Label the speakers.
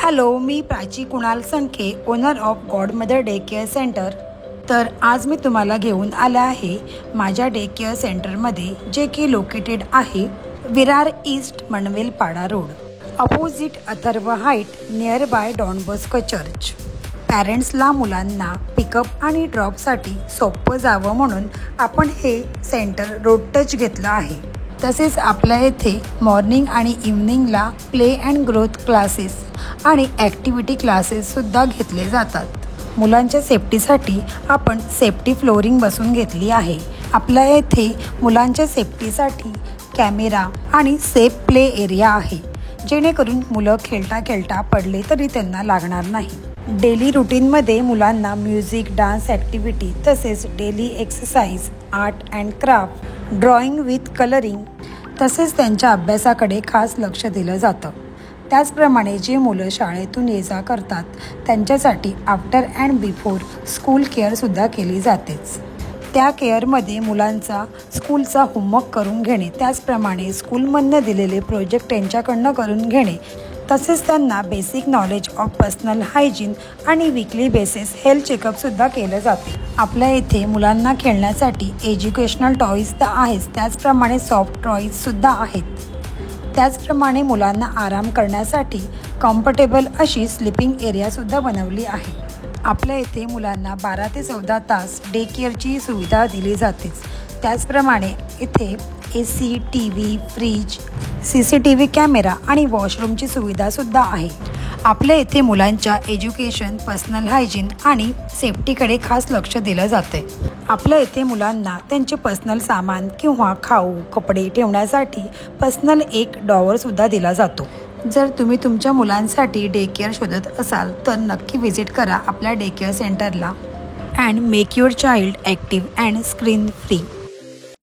Speaker 1: Hello, me Prachi Kunal Sankhe, owner of godmother day care centre. तर आज मी तुम्हाला घेऊन आले आहे माझ्या डे केअर सेंटरमध्ये, जे की लोकेटेड आहे Virar east Manvelpada road, opposite Atharva heights, near by Don Bosco church. पॅरेंट्सला मुलांना पिकअप आणि ड्रॉपसाठी सोपं जावं म्हणून आपण हे सेंटर रोड टच घेतलं आहे. तसेच आपल्या येथे मॉर्निंग आणि इव्हनिंगला प्ले अँड ग्रोथ क्लासेस आणि ॲक्टिव्हिटी क्लासेससुद्धा घेतले जातात. मुलांच्या सेफ्टीसाठी आपण सेफ्टी फ्लोरिंग बसवून घेतली आहे. आपल्या येथे मुलांच्या सेफ्टीसाठी कॅमेरा आणि सेफ प्ले एरिया आहे, जेणेकरून मुलं खेळता खेळता पडले तरी त्यांना लागणार नाही. डेली रुटीनमध्ये मुलांना म्युझिक, डान्स ॲक्टिव्हिटी, तसेच daily exercise, art and craft, drawing with colouring, तसेच त्यांच्या अभ्यासाकडे खास लक्ष दिलं जातं. त्याचप्रमाणे जे मुलं शाळेतून ये जा करतात त्यांच्यासाठी आफ्टर अँड बिफोर स्कूल केअरसुद्धा केली जातेच. त्या केअरमध्ये मुलांचा स्कूलचा होमवर्क करून घेणे, त्याचप्रमाणे स्कूलमधनं दिलेले प्रोजेक्ट त्यांच्याकडनं करून घेणे, तसेच त्यांना basic knowledge of personal hygiene आणि वीकली बेसिस हेल्थ चेकअपसुद्धा केलं जाते. आपल्या येथे मुलांना खेळण्यासाठी एज्युकेशनल टॉईज तर आहेच, त्याचप्रमाणे सॉफ्ट टॉईजसुद्धा आहेत. त्याचप्रमाणे मुलांना आराम करण्यासाठी कम्फर्टेबल अशी स्लीपिंग एरियासुद्धा बनवली आहे. आपल्या येथे मुलांना 12 ते 14 तास डे केअरची सुविधा दिली जातेच. त्याचप्रमाणे इथे AC, TV, fridge, CCTV camera आणि वॉशरूमची सुविधासुद्धा आहे. आपल्या येथे मुलांच्या एज्युकेशन, पर्सनल हायजीन आणि सेफ्टीकडे खास लक्ष दिलं जाते. आपल्या येथे मुलांना त्यांचे पर्सनल सामान किंवा खाऊ, कपडे ठेवण्यासाठी पर्सनल एक ड्रॉवरसुद्धा दिला जातो. जर तुम्ही तुमच्या मुलांसाठी डे केअर शोधत असाल तर नक्की व्हिजिट करा आपल्या डे केअर सेंटरला and make your child active and screen free.